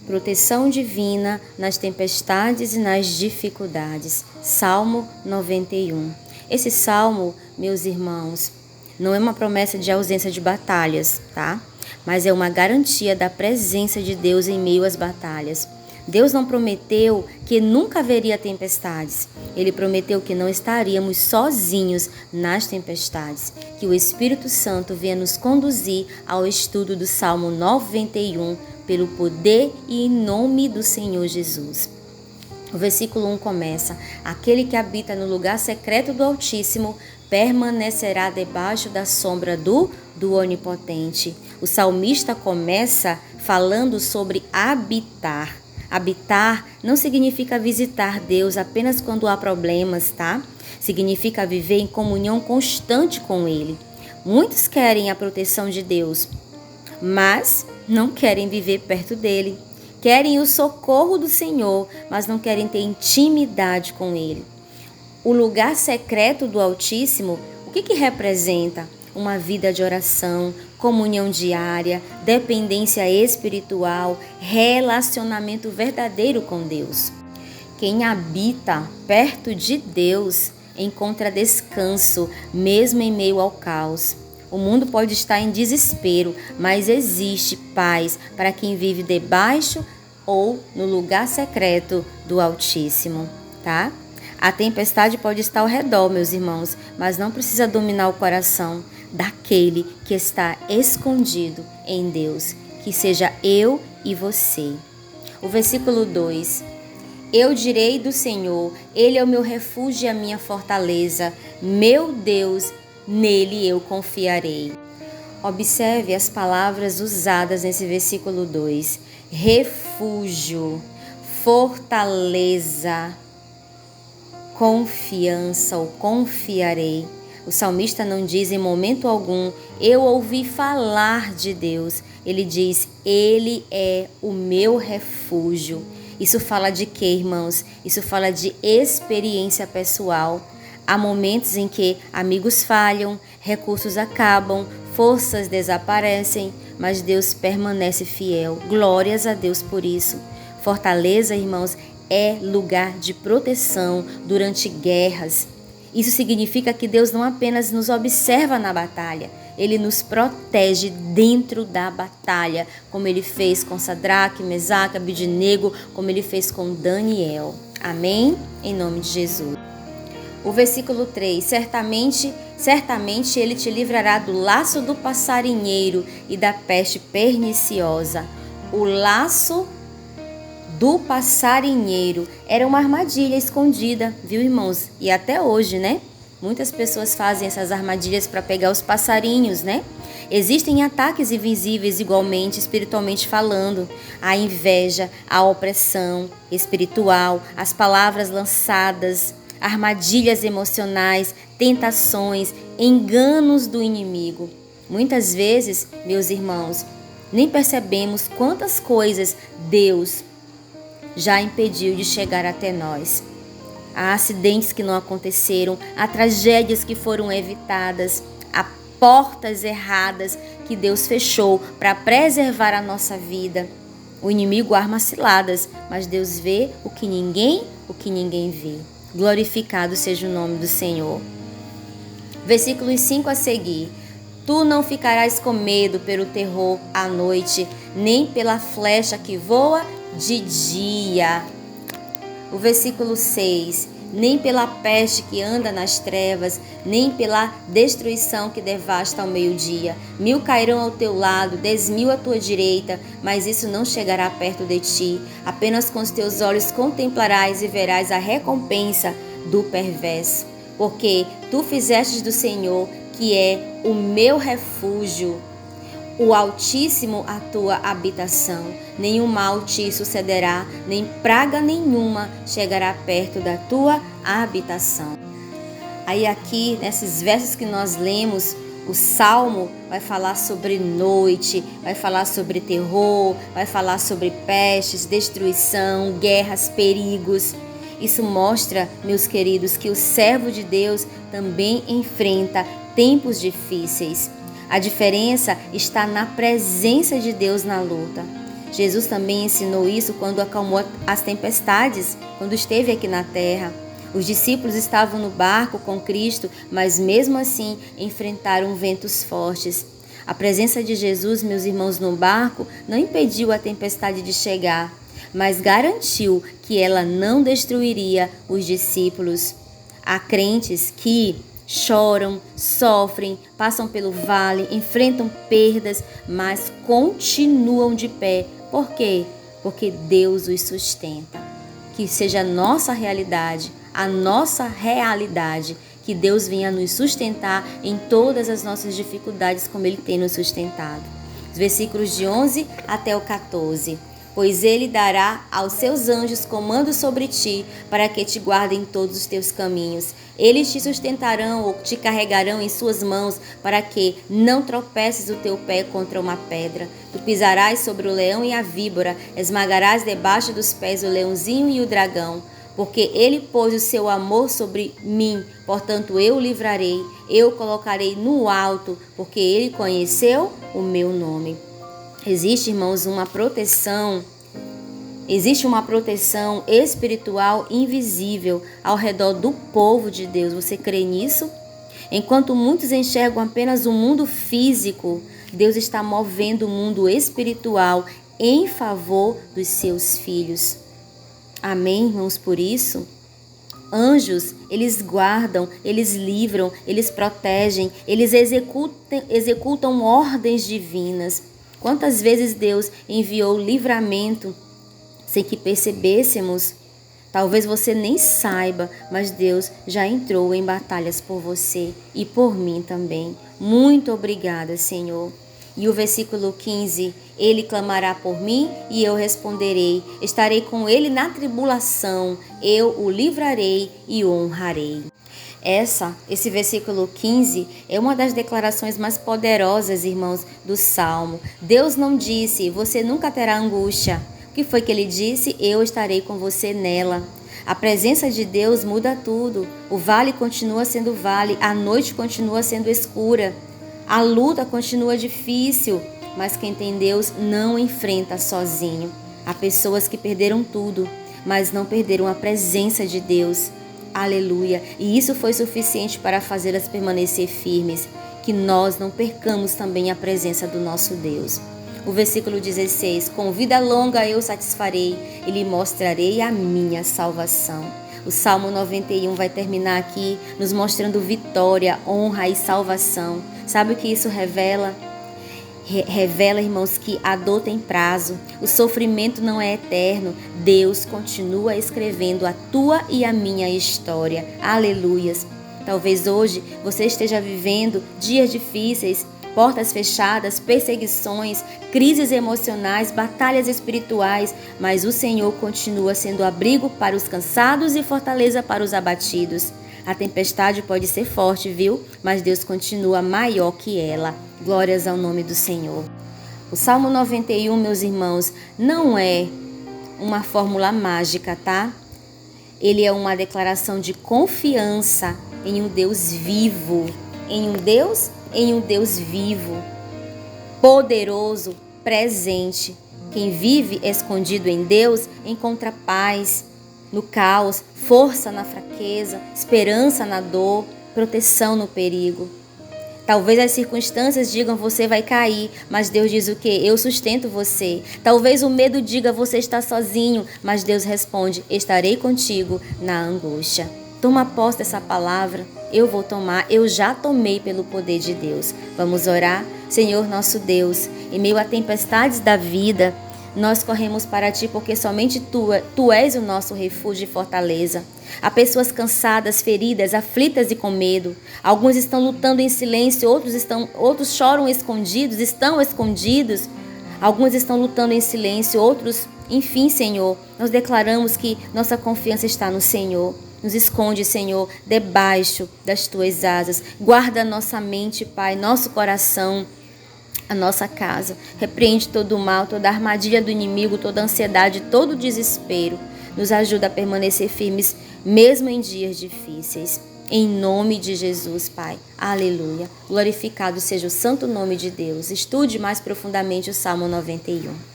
proteção divina nas tempestades e nas dificuldades. Salmo 91. Esse salmo, meus irmãos, não é uma promessa de ausência de batalhas, tá? Mas é uma garantia da presença de Deus em meio às batalhas. Deus não prometeu que nunca haveria tempestades. Ele prometeu que não estaríamos sozinhos nas tempestades. Que o Espírito Santo venha nos conduzir ao estudo do Salmo 91, pelo poder e em nome do Senhor Jesus. O versículo 1 começa: aquele que habita no lugar secreto do Altíssimo permanecerá debaixo da sombra do Onipotente. O salmista começa falando sobre habitar. Habitar não significa visitar Deus apenas quando há problemas, tá? Significa viver em comunhão constante com Ele. Muitos querem a proteção de Deus, mas não querem viver perto dele. Querem o socorro do Senhor, mas não querem ter intimidade com Ele. O lugar secreto do Altíssimo, o que representa? Uma vida de oração, comunhão diária, dependência espiritual, relacionamento verdadeiro com Deus. Quem habita perto de Deus encontra descanso, mesmo em meio ao caos. O mundo pode estar em desespero, mas existe paz para quem vive debaixo ou no lugar secreto do Altíssimo, tá? A tempestade pode estar ao redor, meus irmãos, mas não precisa dominar o coração daquele que está escondido em Deus, que seja eu e você. O versículo 2: eu direi do Senhor, Ele é o meu refúgio e a minha fortaleza, meu Deus, nele eu confiarei. Observe as palavras usadas nesse versículo 2: refúgio, fortaleza, confiança ou confiarei. O salmista não diz em momento algum: eu ouvi falar de Deus. Ele diz: Ele é o meu refúgio. Isso fala de quê, irmãos? Isso fala de experiência pessoal. Há momentos em que amigos falham, recursos acabam, forças desaparecem, mas Deus permanece fiel. Glórias a Deus por isso. Fortaleza, irmãos, é lugar de proteção durante guerras. Isso significa que Deus não apenas nos observa na batalha, Ele nos protege dentro da batalha, como Ele fez com Sadraque, Mesaque, Abednego, como Ele fez com Daniel. Amém? Em nome de Jesus. O versículo 3: certamente Ele te livrará do laço do passarinheiro e da peste perniciosa. O laço do passarinheiro era uma armadilha escondida, viu, irmãos? E até hoje, né? Muitas pessoas fazem essas armadilhas para pegar os passarinhos, né? Existem ataques invisíveis igualmente, espiritualmente falando. A inveja, a opressão espiritual, as palavras lançadas, armadilhas emocionais, tentações, enganos do inimigo. Muitas vezes, meus irmãos, nem percebemos quantas coisas Deus já impediu de chegar até nós. Há acidentes que não aconteceram, há tragédias que foram evitadas, há portas erradas que Deus fechou para preservar a nossa vida. O inimigo arma ciladas, mas Deus vê o que ninguém vê. Glorificado seja o nome do Senhor. Versículos 5 a seguir: tu não ficarás com medo pelo terror à noite, nem pela flecha que voa de dia. O versículo 6: nem pela peste que anda nas trevas, nem pela destruição que devasta ao meio-dia. 1000 cairão ao teu lado, 10.000 à tua direita, mas isso não chegará perto de ti. Apenas com os teus olhos contemplarás e verás a recompensa do perverso. Porque tu fizestes do Senhor, que é o meu refúgio, o Altíssimo a tua habitação. Nenhum mal te sucederá, nem praga nenhuma chegará perto da tua habitação. Aí aqui, nesses versos que nós lemos, o Salmo vai falar sobre noite, vai falar sobre terror, vai falar sobre pestes, destruição, guerras, perigos. Isso mostra, meus queridos, que o servo de Deus também enfrenta tempos difíceis. A diferença está na presença de Deus na luta. Jesus também ensinou isso quando acalmou as tempestades, quando esteve aqui na terra. Os discípulos estavam no barco com Cristo, mas mesmo assim enfrentaram ventos fortes. A presença de Jesus, meus irmãos, no barco não impediu a tempestade de chegar, mas garantiu que ela não destruiria os discípulos. Há crentes que choram, sofrem, passam pelo vale, enfrentam perdas, mas continuam de pé. Por quê? Porque Deus os sustenta. Que seja a nossa realidade, que Deus venha nos sustentar em todas as nossas dificuldades, como Ele tem nos sustentado. Os versículos de 11 até o 14. Pois Ele dará aos seus anjos comando sobre ti, para que te guardem em todos os teus caminhos. Eles te sustentarão ou te carregarão em suas mãos, para que não tropeces o teu pé contra uma pedra. Tu pisarás sobre o leão e a víbora, esmagarás debaixo dos pés o leãozinho e o dragão. Porque Ele pôs o seu amor sobre mim, portanto eu o livrarei, eu o colocarei no alto, porque Ele conheceu o meu nome. Existe, irmãos, uma proteção espiritual invisível ao redor do povo de Deus. Você crê nisso? Enquanto muitos enxergam apenas o mundo físico, Deus está movendo o mundo espiritual em favor dos seus filhos. Amém, irmãos, por isso? Anjos, eles guardam, eles livram, eles protegem, eles executam ordens divinas. Quantas vezes Deus enviou livramento sem que percebêssemos? Talvez você nem saiba, mas Deus já entrou em batalhas por você e por mim também. Muito obrigada, Senhor. E o versículo 15, Ele clamará por mim e eu responderei. Estarei com Ele na tribulação, eu o livrarei e o honrarei. Esse versículo 15 é uma das declarações mais poderosas, irmãos, do Salmo. Deus não disse, você nunca terá angústia. O que foi que Ele disse? Eu estarei com você nela. A presença de Deus muda tudo. O vale continua sendo vale, a noite continua sendo escura. A luta continua difícil, mas quem tem Deus não enfrenta sozinho. Há pessoas que perderam tudo, mas não perderam a presença de Deus. Aleluia! E isso foi suficiente para fazê-las permanecer firmes, que nós não percamos também a presença do nosso Deus. O versículo 16, com vida longa eu satisfarei e lhe mostrarei a minha salvação. O Salmo 91 vai terminar aqui nos mostrando vitória, honra e salvação. Sabe o que isso revela? Revela, irmãos, que a dor tem prazo, o sofrimento não é eterno. Deus continua escrevendo a tua e a minha história. Aleluias! Talvez hoje você esteja vivendo dias difíceis, portas fechadas, perseguições, crises emocionais, batalhas espirituais, mas o Senhor continua sendo abrigo para os cansados e fortaleza para os abatidos. A tempestade pode ser forte, viu? Mas Deus continua maior que ela. Glórias ao nome do Senhor. O Salmo 91, meus irmãos, não é uma fórmula mágica, tá? Ele é uma declaração de confiança em um Deus vivo, em um Deus vivo, poderoso, presente. Quem vive escondido em Deus encontra paz no caos, força na fraqueza, esperança na dor, proteção no perigo. Talvez as circunstâncias digam você vai cair, mas Deus diz o quê? Eu sustento você. Talvez o medo diga você está sozinho, mas Deus responde, estarei contigo na angústia. Toma posse dessa palavra, eu vou tomar, eu já tomei pelo poder de Deus. Vamos orar? Senhor nosso Deus, em meio a tempestades da vida, nós corremos para Ti porque somente Tu és o nosso refúgio e fortaleza. Há pessoas cansadas, feridas, aflitas e com medo. Alguns estão lutando em silêncio, outros choram estão escondidos. Alguns estão lutando em silêncio, outros, enfim, Senhor, nós declaramos que nossa confiança está no Senhor. Nos esconde, Senhor, debaixo das Tuas asas. Guarda nossa mente, Pai, nosso coração, a nossa casa. Repreende todo o mal, toda a armadilha do inimigo, toda a ansiedade, todo o desespero. Nos ajuda a permanecer firmes, mesmo em dias difíceis. Em nome de Jesus, Pai. Aleluia. Glorificado seja o santo nome de Deus. Estude mais profundamente o Salmo 91.